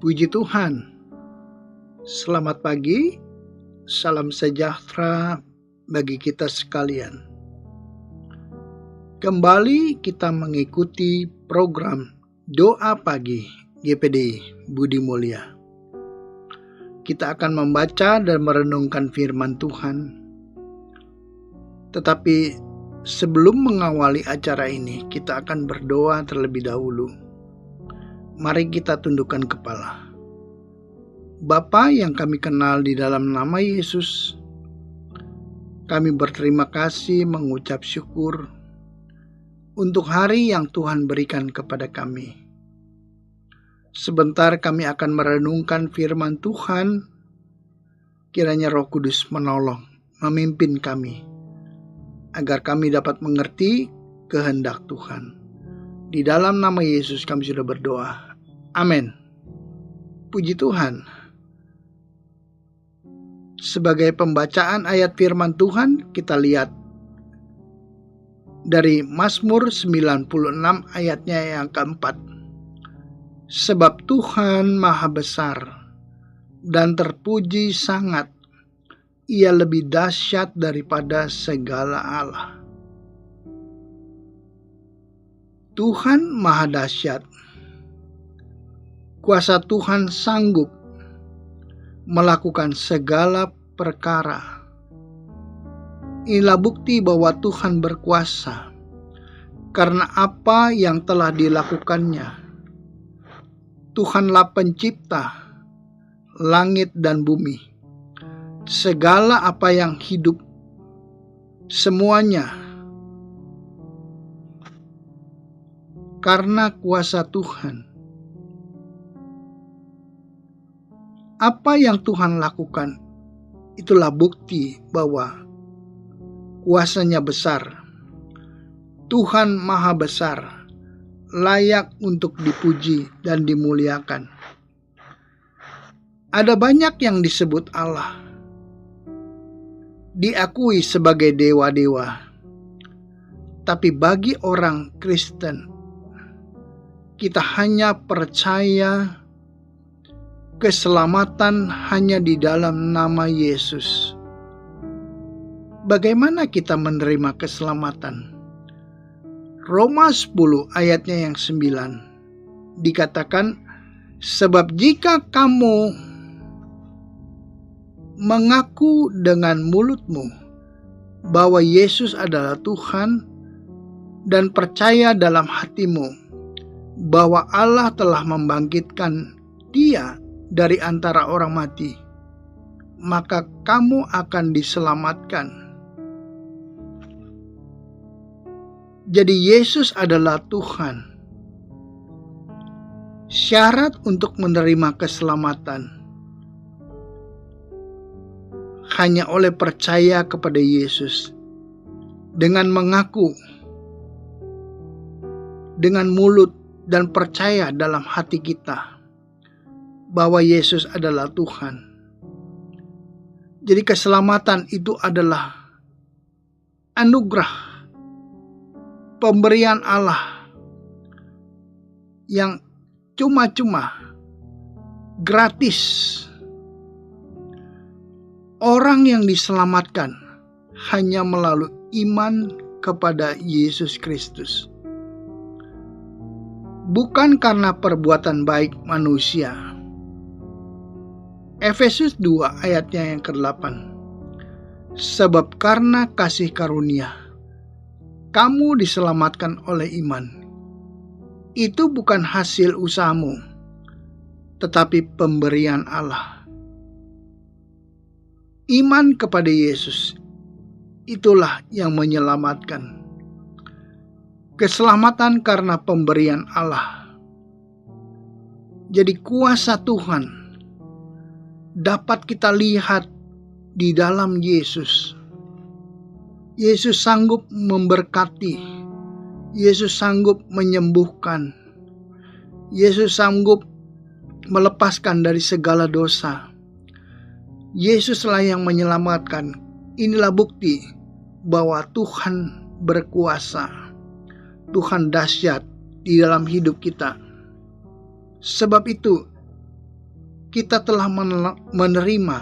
Puji Tuhan, selamat pagi, salam sejahtera bagi kita sekalian. Kembali kita mengikuti program Doa Pagi GPD Budi Mulia. Kita akan membaca dan merenungkan firman Tuhan. Tetapi sebelum mengawali acara ini, kita akan berdoa terlebih dahulu. Mari kita tundukkan kepala. Bapa yang kami kenal di dalam nama Yesus, kami berterima kasih mengucap syukur untuk hari yang Tuhan berikan kepada kami. Sebentar kami akan merenungkan firman Tuhan, kiranya Roh Kudus menolong, memimpin kami, agar kami dapat mengerti kehendak Tuhan. Di dalam nama Yesus kami sudah berdoa. Amin. Puji Tuhan. Sebagai pembacaan ayat firman Tuhan, kita lihat dari Mazmur 96 ayatnya yang keempat. Sebab Tuhan Maha Besar dan terpuji sangat, Ia lebih dahsyat daripada segala Allah. Tuhan Maha Dahsyat. Kuasa Tuhan sanggup melakukan segala perkara. Inilah bukti bahwa Tuhan berkuasa karena apa yang telah dilakukannya. Tuhanlah pencipta langit dan bumi. Segala apa yang hidup, semuanya karena kuasa Tuhan. Apa yang Tuhan lakukan, itulah bukti bahwa kuasanya besar. Tuhan Maha Besar, layak untuk dipuji dan dimuliakan. Ada banyak yang disebut Allah, diakui sebagai dewa-dewa. Tapi bagi orang Kristen, kita hanya percaya keselamatan hanya di dalam nama Yesus. Bagaimana kita menerima keselamatan? Roma 10 ayatnya yang 9 dikatakan, sebab jika kamu mengaku dengan mulutmu bahwa Yesus adalah Tuhan dan percaya dalam hatimu bahwa Allah telah membangkitkan Dia dari antara orang mati, maka kamu akan diselamatkan. Jadi Yesus adalah Tuhan. Syarat untuk menerima keselamatan hanya oleh percaya kepada Yesus dengan mengaku dengan mulut dan percaya dalam hati kita bahwa Yesus adalah Tuhan. Jadi keselamatan itu adalah anugerah, pemberian Allah yang cuma-cuma, gratis. Orang yang diselamatkan hanya melalui iman kepada Yesus Kristus. Bukan karena perbuatan baik manusia. Efesus 2 ayatnya yang ke-8. Sebab karena kasih karunia, kamu diselamatkan oleh iman. Itu bukan hasil usahamu, tetapi pemberian Allah. Iman kepada Yesus, itulah yang menyelamatkan. Keselamatan karena pemberian Allah. Jadi kuasa Tuhan dapat kita lihat di dalam Yesus. Yesus sanggup memberkati. Yesus sanggup menyembuhkan. Yesus sanggup melepaskan dari segala dosa. Yesuslah yang menyelamatkan. Inilah bukti bahwa Tuhan berkuasa. Tuhan dahsyat di dalam hidup kita. Sebab itu, kita telah menerima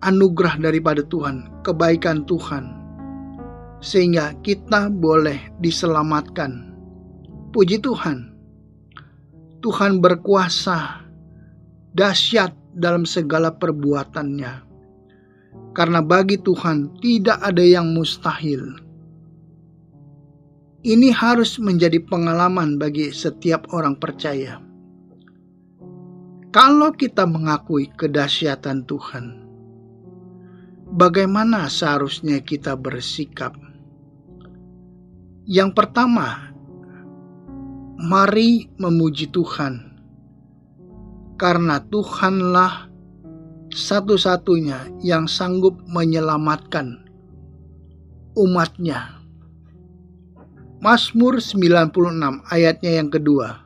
anugerah daripada Tuhan, kebaikan Tuhan, sehingga kita boleh diselamatkan. Puji Tuhan, Tuhan berkuasa dahsyat dalam segala perbuatannya, karena bagi Tuhan tidak ada yang mustahil. Ini harus menjadi pengalaman bagi setiap orang percaya. Kalau kita mengakui kedahsyatan Tuhan, bagaimana seharusnya kita bersikap? Yang pertama, mari memuji Tuhan, karena Tuhanlah satu-satunya yang sanggup menyelamatkan umatnya. Mazmur 96 ayatnya yang kedua.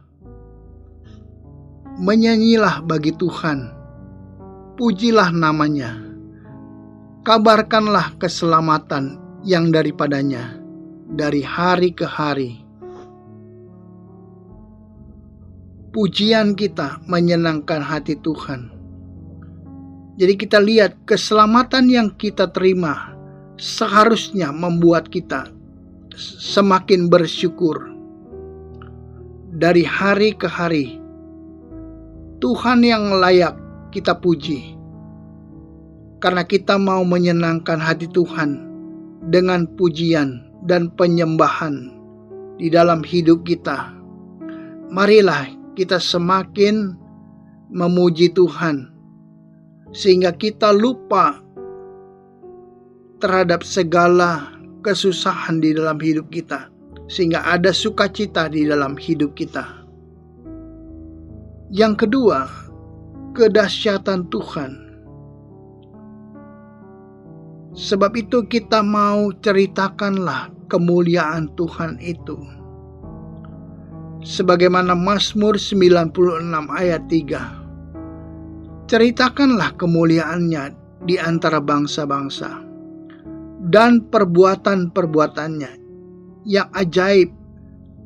Menyanyilah bagi Tuhan, pujilah namanya, kabarkanlah keselamatan yang daripadanya dari hari ke hari. Pujian kita menyenangkan hati Tuhan. Jadi kita lihat keselamatan yang kita terima seharusnya membuat kita semakin bersyukur. Dari hari ke hari, Tuhan yang layak kita puji, karena kita mau menyenangkan hati Tuhan dengan pujian dan penyembahan di dalam hidup kita. Marilah kita semakin memuji Tuhan, sehingga kita lupa terhadap segala kesusahan di dalam hidup kita, sehingga ada sukacita di dalam hidup kita. Yang kedua, kedahsyatan Tuhan. Sebab itu kita mau ceritakanlah kemuliaan Tuhan itu. Sebagaimana Mazmur 96 ayat 3. Ceritakanlah kemuliaannya di antara bangsa-bangsa dan perbuatan-perbuatannya yang ajaib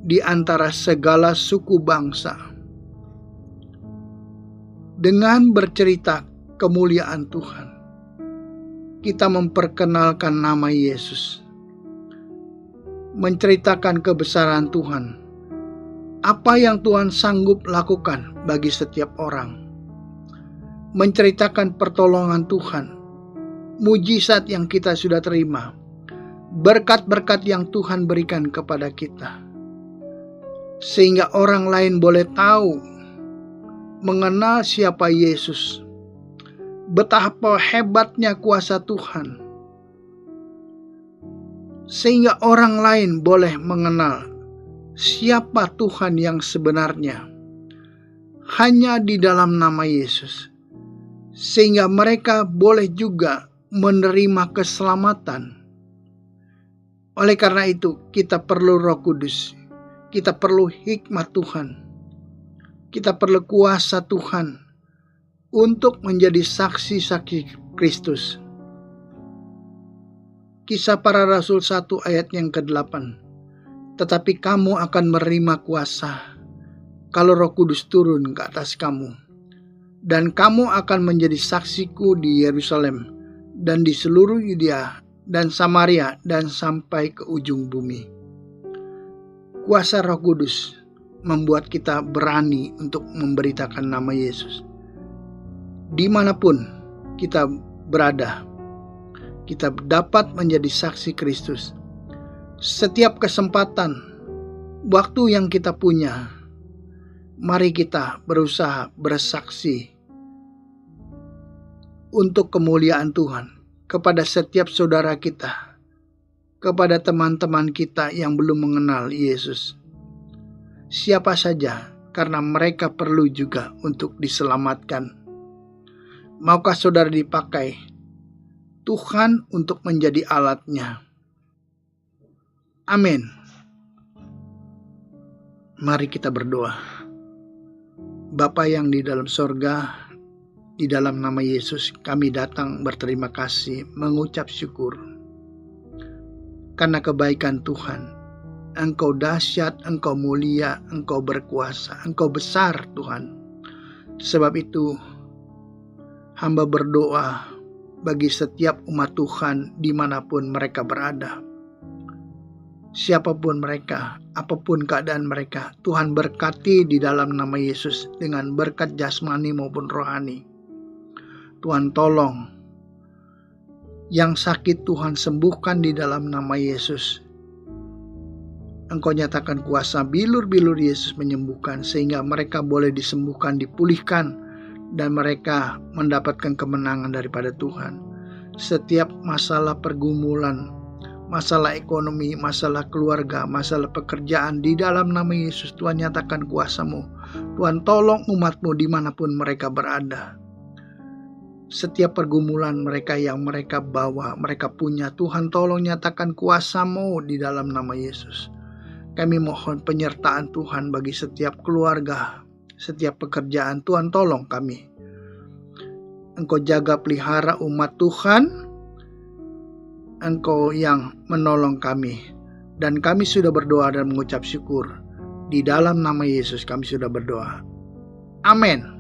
di antara segala suku bangsa. Dengan bercerita kemuliaan Tuhan, kita memperkenalkan nama Yesus, menceritakan kebesaran Tuhan, apa yang Tuhan sanggup lakukan bagi setiap orang, menceritakan pertolongan Tuhan, mujizat yang kita sudah terima, berkat-berkat yang Tuhan berikan kepada kita, sehingga orang lain boleh tahu, mengenal siapa Yesus, betapa hebatnya kuasa Tuhan, sehingga orang lain boleh mengenal siapa Tuhan yang sebenarnya hanya di dalam nama Yesus, sehingga mereka boleh juga menerima keselamatan. Oleh karena itu, kita perlu Roh Kudus, kita perlu hikmat Tuhan, kita perlu kuasa Tuhan untuk menjadi saksi-saksi Kristus. Kisah Para Rasul 1 ayat yang ke-8. Tetapi kamu akan menerima kuasa kalau Roh Kudus turun ke atas kamu, dan kamu akan menjadi saksiku di Yerusalem dan di seluruh Yudea dan Samaria dan sampai ke ujung bumi. Kuasa Roh Kudus membuat kita berani untuk memberitakan nama Yesus. Dimanapun kita berada, kita dapat menjadi saksi Kristus. Setiap kesempatan, waktu yang kita punya, mari kita berusaha bersaksi untuk kemuliaan Tuhan kepada setiap saudara kita, kepada teman-teman kita yang belum mengenal Yesus. Siapa saja, karena mereka perlu juga untuk diselamatkan. Maukah saudara dipakai Tuhan untuk menjadi alatnya? Amin. Mari kita berdoa. Bapa yang di dalam sorga, di dalam nama Yesus kami datang berterima kasih, mengucap syukur karena kebaikan Tuhan. Engkau dahsyat, Engkau mulia, Engkau berkuasa, Engkau besar Tuhan. Sebab itu, hamba berdoa bagi setiap umat Tuhan dimanapun mereka berada. Siapapun mereka, apapun keadaan mereka, Tuhan berkati di dalam nama Yesus dengan berkat jasmani maupun rohani. Tuhan tolong. Yang sakit Tuhan sembuhkan di dalam nama Yesus. Engkau nyatakan kuasa bilur-bilur Yesus menyembuhkan sehingga mereka boleh disembuhkan, dipulihkan, dan mereka mendapatkan kemenangan daripada Tuhan. Setiap masalah pergumulan, masalah ekonomi, masalah keluarga, masalah pekerjaan, di dalam nama Yesus Tuhan nyatakan kuasa-Mu. Tuhan tolong umat-Mu dimanapun mereka berada. Setiap pergumulan mereka yang mereka bawa, mereka punya, Tuhan tolong nyatakan kuasa-Mu di dalam nama Yesus. Kami mohon penyertaan Tuhan bagi setiap keluarga, setiap pekerjaan. Tuhan tolong kami. Engkau jaga pelihara umat Tuhan, Engkau yang menolong kami. Dan kami sudah berdoa dan mengucap syukur. Di dalam nama Yesus kami sudah berdoa. Amin.